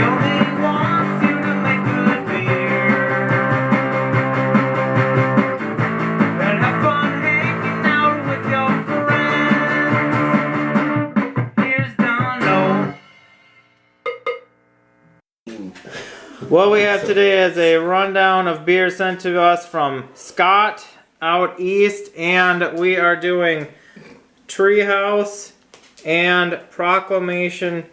only wants you to make good beer and have fun hanging out with your friends. Here's Dono. What we have today is a rundown of beer sent to us from Scott out east, and we are doing Treehouse and Proclamation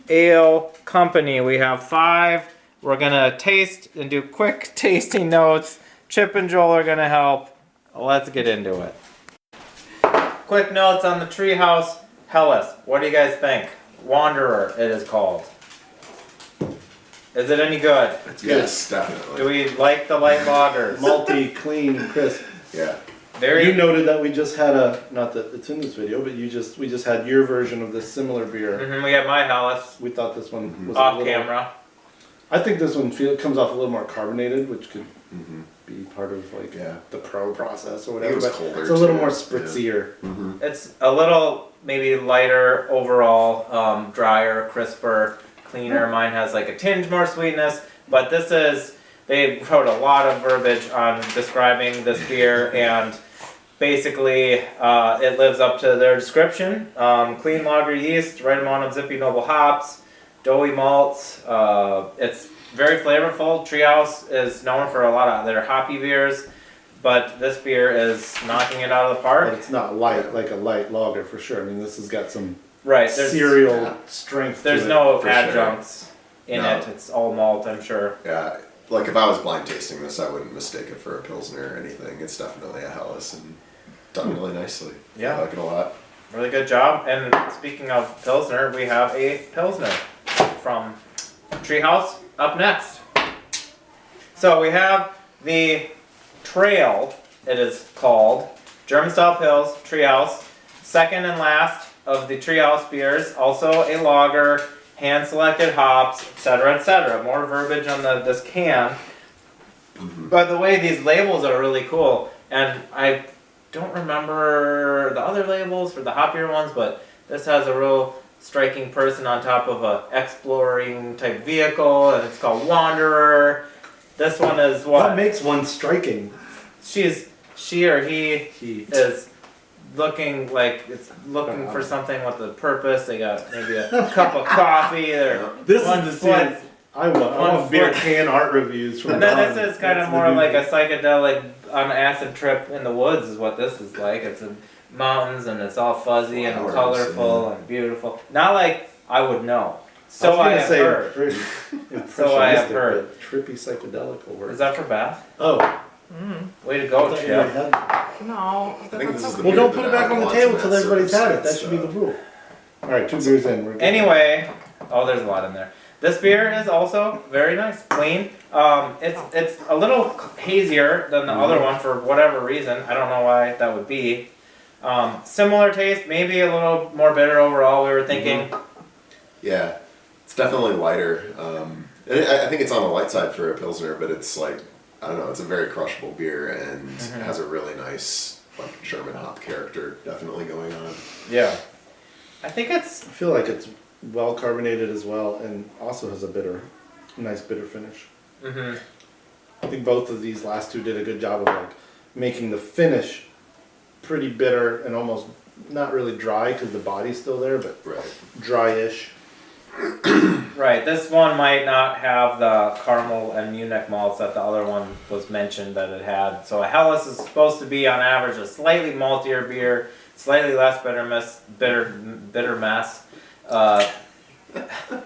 Ale Company. We have 5. We're gonna taste and do quick tasting notes. Chip and Joel are gonna help. Let's get into it. Quick notes on the Treehouse Hellas. What do you guys think? Wanderer, it is called. Is it any good? It's good. Yes, definitely. Do we like the light lagers? Malty, clean, crisp. Yeah. Very. You noted that we just had not that it's in this video, but we just had your version of this similar beer. We had my Hellas. We thought this one was off camera. I think this one comes off a little more carbonated, which could be part of the pro process or whatever. But it's a little more spritzier. Yeah. It's a little maybe lighter overall, drier, crisper, cleaner. Mine has like a tinge more sweetness, but this is, they wrote a lot of verbiage on describing this beer, and basically it lives up to their description. Clean lager yeast, right amount of zippy noble hops, doughy malts. It's very flavorful. Treehouse is known for a lot of their hoppy beers, but this beer is knocking it out of the park. But it's not light, like a light lager for sure. I mean, this has got some there's cereal strength. There's no adjuncts in it. It's all malt, I'm sure. Yeah, like if I was blind tasting this, I wouldn't mistake it for a pilsner or anything. It's definitely a Hellas and done really nicely. Yeah. I like it a lot. Really good job. And speaking of pilsner, we have a pilsner from Treehouse up next. So we have the Trail, it is called. German style pils, Treehouse. Second and last of the Treehouse beers. Also a lager, hand selected hops, etc., etc. More verbiage on this can. By the way, these labels are really cool. And I don't remember the other labels for the hoppier ones, but this has a real striking person on top of a exploring type vehicle, and it's called Wanderer. This one is what? What makes one striking? She or he is looking like it's looking for something with a purpose. They got maybe a cup of coffee. I want beer can art reviews from. And then this is kind of more like a psychedelic on an acid trip in the woods is what this is like. It's in mountains and it's all fuzzy and colorful and beautiful. Not like I would know. So I have heard. So I have heard. Trippy psychedelic will work. Is that for Beth? Oh. Way to go, Chip. No. I think this is the well, beer don't that put it back on the wants table in till that everybody's had it. That circumstance, should be the rule. All right, 2 beers in. We're good. Anyway, there's a lot in there. This beer is also very nice, clean. It's a little hazier than the other one for whatever reason. I don't know why that would be. Similar taste, maybe a little more bitter overall. We were thinking. Yeah, it's definitely lighter. I think it's on the light side for a pilsner, but it's like, I don't know, it's a very crushable beer and has a really nice like German hop character definitely going on. Yeah, I feel like it's well carbonated as well, and also has a nice bitter finish. I think both of these last two did a good job of like making the finish pretty bitter and almost not really dry because the body's still there, but dry-ish. Right, this one might not have the caramel and Munich malts that the other one was mentioned that it had. So a Hellas is supposed to be on average a slightly maltier beer, slightly less bitter mess.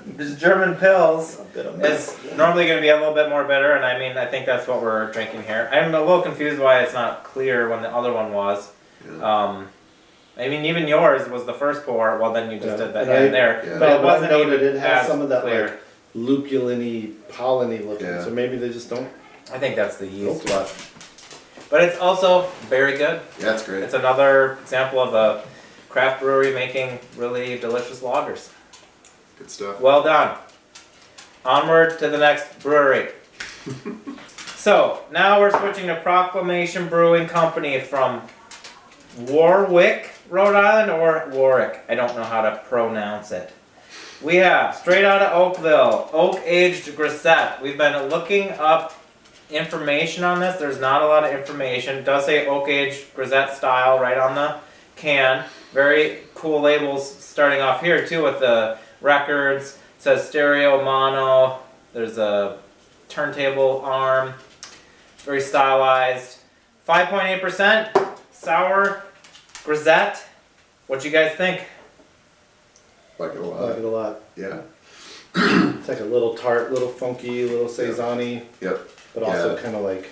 This German Pils is normally going to be a little bit more bitter, and I mean, I think that's what we're drinking here. I'm a little confused why it's not clear when the other one was. I mean, even yours was the first pour. Well, then you just did that in there, but it wasn't even it has some of that clear. like lupulin-y, pollen-y looking. So maybe they just don't. I think that's the yeast, but it's also very good. Yeah, it's great. It's another example of a craft brewery making really delicious lagers. Good stuff. Well done. Onward to the next brewery. So now we're switching to Proclamation Brewing Company from Warwick, Rhode Island, or Warwick. I don't know how to pronounce it. We have straight out of Oakville, oak aged grisette. We've been looking up information on this. There's not a lot of information. It does say oak aged grisette style right on the can. Very cool labels starting off here too with the records. It says stereo, mono. There's a turntable arm. Very stylized. 5.8% sour grisette. What you guys think? Like it a I lot. like it a lot. Yeah. It's like a little tart, little funky, little saison-y, Yep. but also Yeah. kind of like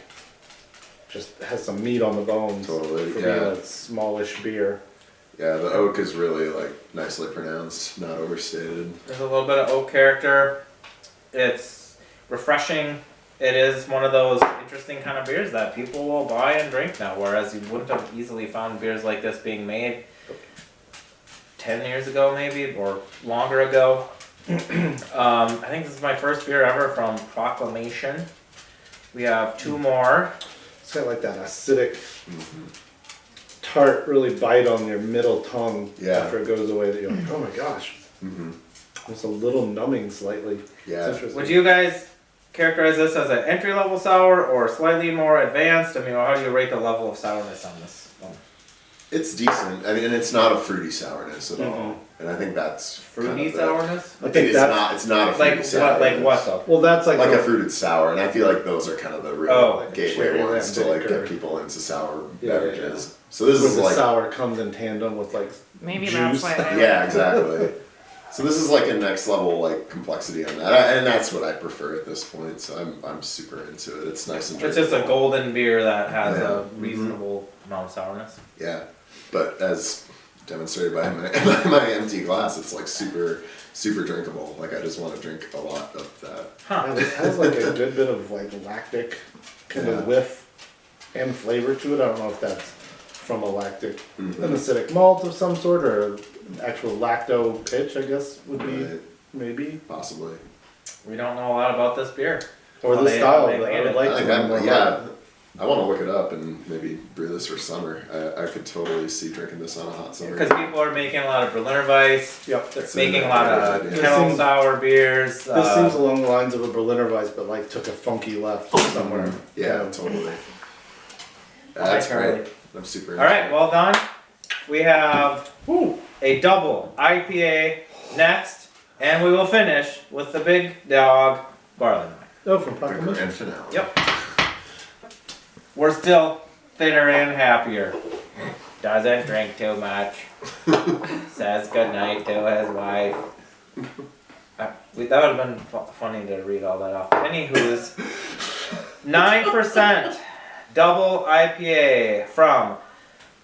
just has some meat on the bones. Totally, For yeah. being a smallish beer. Yeah, the oak is really like nicely pronounced, not overstated. There's a little bit of oak character. It's refreshing. It is one of those interesting kind of beers that people will buy and drink now, whereas you wouldn't have easily found beers like this being made 10 years ago maybe, or longer ago. I think this is my first beer ever from Proclamation. We have two more. It's got like that acidic, tart, really bite on your middle tongue Yeah. after it goes away. That you're like, oh my gosh. Mm-hmm. It's a little numbing slightly. Yeah. It's interesting. Would you guys characterize this as an entry-level sour or slightly more advanced? I mean, how do you rate the level of sourness on this one? It's decent. I mean, and it's not a fruity sourness at all. Mhm. And I think that's Fruity kind of the- sourness? I think it's that's not. It's not a fruity Like sourness. what? Like what though? well, that's like, Like a fruited sour, and I feel like those are kind of the real Oh, like a gateway cherry ones to like lambic get or- people into sour Yeah, beverages. So this where is the like sour comes in tandem with like Maybe juice. that's why I yeah, exactly. So this is like a next level like complexity on that, and that's what I prefer at this point. So I'm super into it. It's nice and It's just a drinkable. golden beer that has Yeah. a reasonable amount of sourness. Yeah, but as demonstrated by my empty glass, it's like super drinkable. Like I just want to drink a lot of that. Yeah, this has like a good bit of like lactic kind Yeah. of whiff and flavor to it. I don't know if that's from a lactic, Mhm. an acidic malt of some sort, or an actual lacto pitch, I guess would be Right. maybe, Possibly. We don't know a lot about this beer. or Well, the they- style. they I made would it. like I to think learn more about yeah. it. I want to look it up and maybe brew this for summer. I could totally see drinking this on a hot summer. Because people are making a lot of Berliner Weiss. Yep. They're So making a lot of this kettle seems- sour beers. This seems along the lines of a Berliner Weiss, but like took a funky left somewhere. Yeah, Um, totally. I That's like Charlie. great. I'm super. All right, well done. We have a double IPA next, and we will finish with the big dog Barleywine. Oh, from The Proclamation. grand finale. Yep. We're still thinner and happier. Doesn't drink too much. Says goodnight to his wife. That would have been funny to read all that off. Anywho's, 9% double IPA from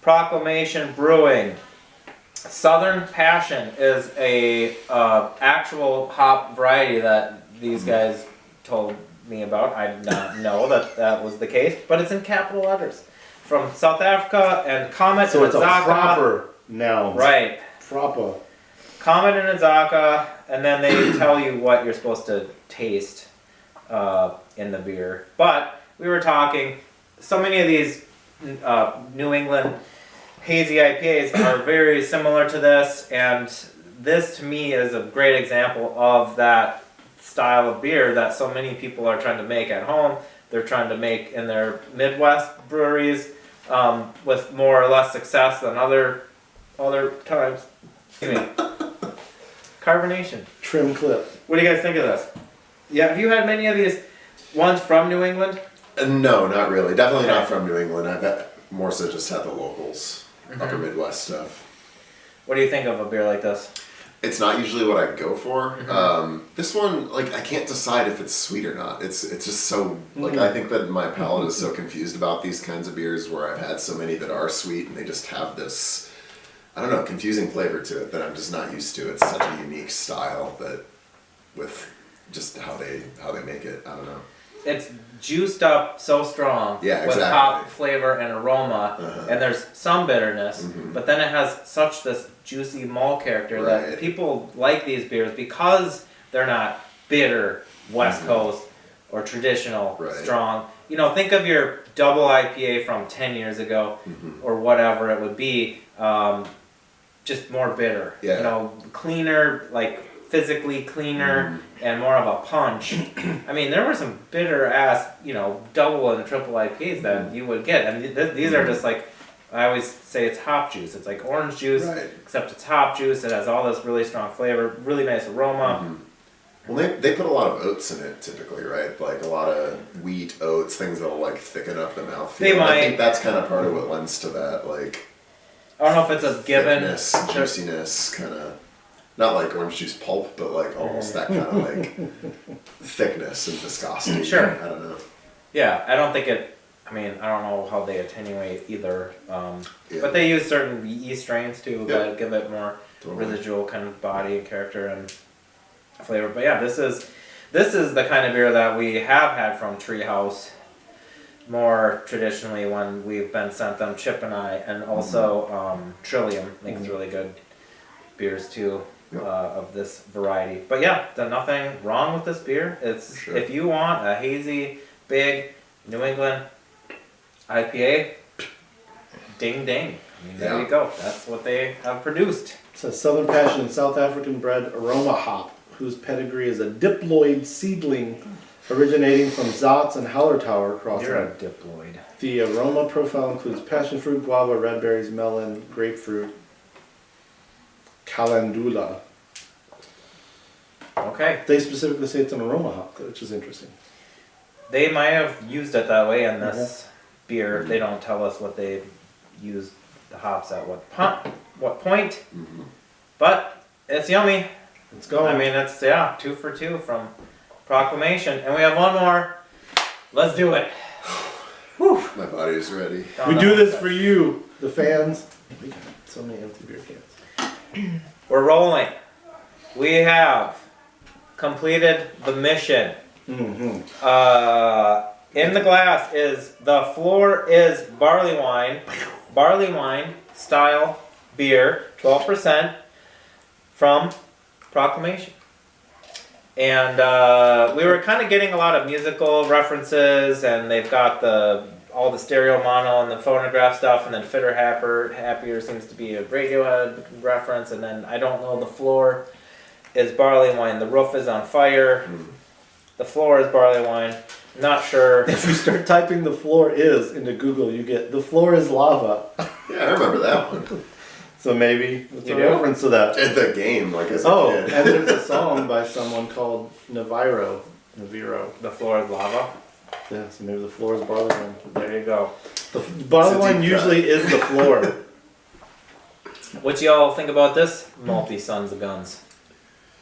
Proclamation Brewing. Southern Passion is a actual hop variety that these guys told me about. I did not know that that was the case, but it's in capital letters. From South Africa and Comet So and it's a Azaka. proper noun. Right. Proper. Comet and Azaka, and then they tell you what you're supposed to taste in the beer. But we were talking, so many of these New England hazy IPAs are very similar to this, and this to me is a great example of that style of beer that so many people are trying to make at home. They're trying to make in their Midwest breweries with more or less success than other times. Excuse me. Carbonation. Trim clip. What do you guys think of this? Yeah, have you had many of these ones from New England? No, not really. Definitely Okay. not from New England. I've more so just had the locals, Mm-hmm. upper Midwest stuff. What do you think of a beer like this? It's not usually what I go for. Mm-hmm. This one, like, I can't decide if it's sweet or not. It's just so, like, I think that my palate is so confused about these kinds of beers where I've had so many that are sweet and they just have this, I don't know, confusing flavor to it that I'm just not used to. It's such a unique style that, with just how they make it, I don't know. It's juiced up so strong Yeah, with exactly. hop flavor and aroma, Uh-huh. and there's some bitterness, Mhm. but then it has such this juicy malt character that Right. people like these beers because they're not bitter West Coast or traditional Right. strong. You know, think of your double IPA from 10 years ago or whatever it would be, just more bitter. Yeah. You know, cleaner, like physically cleaner and more of a punch. I mean, there were some bitter ass, double and triple IPAs that you would get, and these are just like, I always say it's hop juice. It's like orange juice, except it's hop juice. It has all this really strong flavor, really nice aroma. Well, they put a lot of oats in it typically, right? Like a lot of wheat, oats, things that'll like thicken up the mouthfeel. They might. I think that's kind of part of what lends to that, like. I don't know if it's a given. Thickness, juiciness, kind of. Not like orange juice pulp, but like almost that kind of like thickness and viscosity. Sure. I don't know. Yeah, I don't think it. I mean, I don't know how they attenuate either, but they use certain yeast strains too that give it more residual kind of body and character and flavor. But yeah, this is the kind of beer that we have had from Treehouse more traditionally when we've been sent them. Chip and I, and also Trillium makes really good beers too of this variety. But yeah, there's nothing wrong with this beer. It's if you want a hazy, big New England IPA, ding ding. I mean, there you go. That's what they have produced. It's a Southern Passion South African bred aroma hop, whose pedigree is a diploid seedling originating from Zotz and Hallertauer crossing. You're a diploid. The aroma profile includes passion fruit, guava, red berries, melon, grapefruit, calendula. Okay. They specifically say it's an aroma hop, which is interesting. They might have used it that way in this beer. They don't tell us what they used the hops at what point. But it's yummy. It's going. I mean, it's 2 for 2 from Proclamation, and we have one more. Let's do it. Whew. My body is ready. We do this for you, the fans. We got so many empty beer cans. We're rolling. We have completed the mission. In the glass is the floor is Barleywine style beer, 12% from Proclamation. And we were kind of getting a lot of musical references, and they've got all the stereo mono and the phonograph stuff, and then Fitter Happier seems to be a Radiohead reference, and then I don't know, the floor is Barleywine, the roof is on fire, the floor is Barleywine, not sure. If you start typing "the floor is" into Google, you get "the floor is lava." Yeah, I remember that one. So maybe it's You a do? reference to that. At the game, like as a kid. And there's a song by someone called Naviro. The floor is lava. Yeah, so maybe the floor is Barleywine. There you go. The Barleywine usually is the floor. What y'all think about this malty Sons of Guns?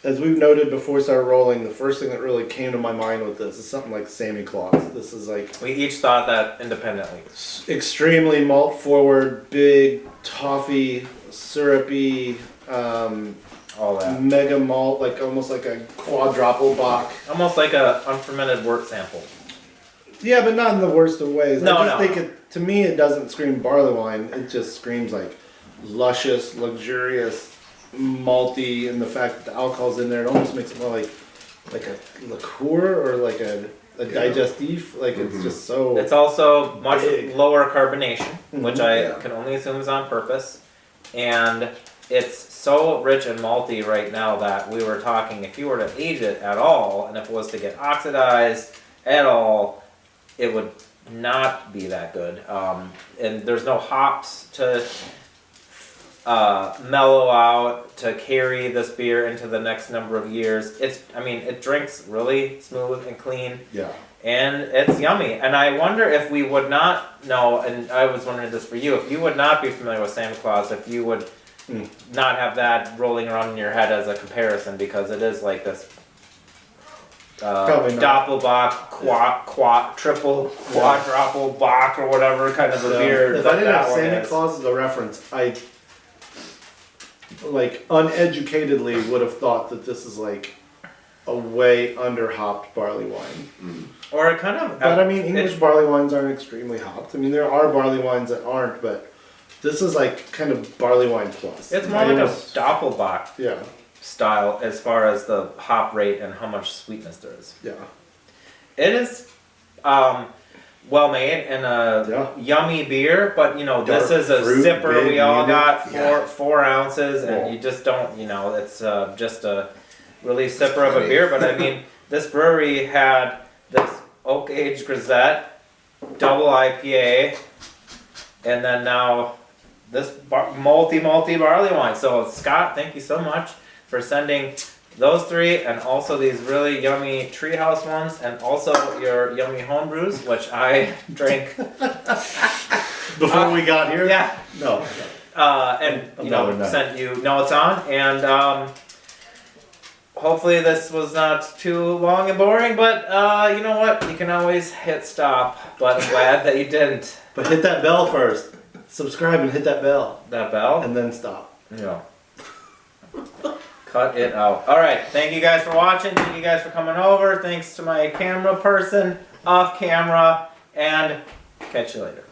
As we've noted before we started rolling, the first thing that really came to my mind with this is something like Sammy Claus. This is like We each thought that independently. extremely malt forward, big, toffee, syrupy, All that. mega malt, like almost like a quadruple Bach. Almost like a unfermented wort sample. Yeah, but not in the worst of ways. No, I just no. think it, to me, it doesn't scream barley wine. It just screams like luscious, luxurious, malty, and the fact that the alcohol's in there, it almost makes it more like a liqueur or like a digestif. Like it's just so. It's also much Big. lower carbonation, which I Yeah. can only assume is on purpose. And it's so rich and malty right now that we were talking, if you were to age it at all, and if it was to get oxidized at all, it would not be that good. And there's no hops to mellow out to carry this beer into the next number of years. It drinks really smooth and clean. Yeah. And it's yummy. And I wonder if we would not know, and I was wondering this for you, if you would not be familiar with Santa Claus, if you would not have that rolling around in your head as a comparison, because it is like this Probably not. Doppelbock, triple, quadruple Bach, or whatever kind of a beer. If I didn't have that one Santa is. Claus as a reference, I like uneducatedly would have thought that this is like a way under hopped barley wine. Or it kind of. But I mean, English barley wines aren't extremely hopped. I mean, there are barley wines that aren't, but this is like kind of barley wine plus. It's more like a Doppelbock Yeah, style as far as the hop rate and how much sweetness there is. yeah. It is well made and a yummy beer, but this Dark is a fruit, sipper. big, We all muted. got Yeah. 4 ounces, and Yeah. you just don't. It's just a really sipper of a beer, but I mean, this brewery had this oak aged grisette, double IPA, and then now this multi barley wine. So Scott, thank you so much for sending those three, and also these really yummy Treehouse ones, and also your yummy homebrews, which I drank Before we got here? Yeah. No. And sent you notes on, and hopefully this was not too long and boring, but you know what? You can always hit stop, but I'm glad that you didn't. But hit that bell first. Subscribe and hit that bell. That bell? And then stop. Yeah. Cut it out. Alright, thank you guys for watching. Thank you guys for coming over. Thanks to my camera person off camera. And catch you later.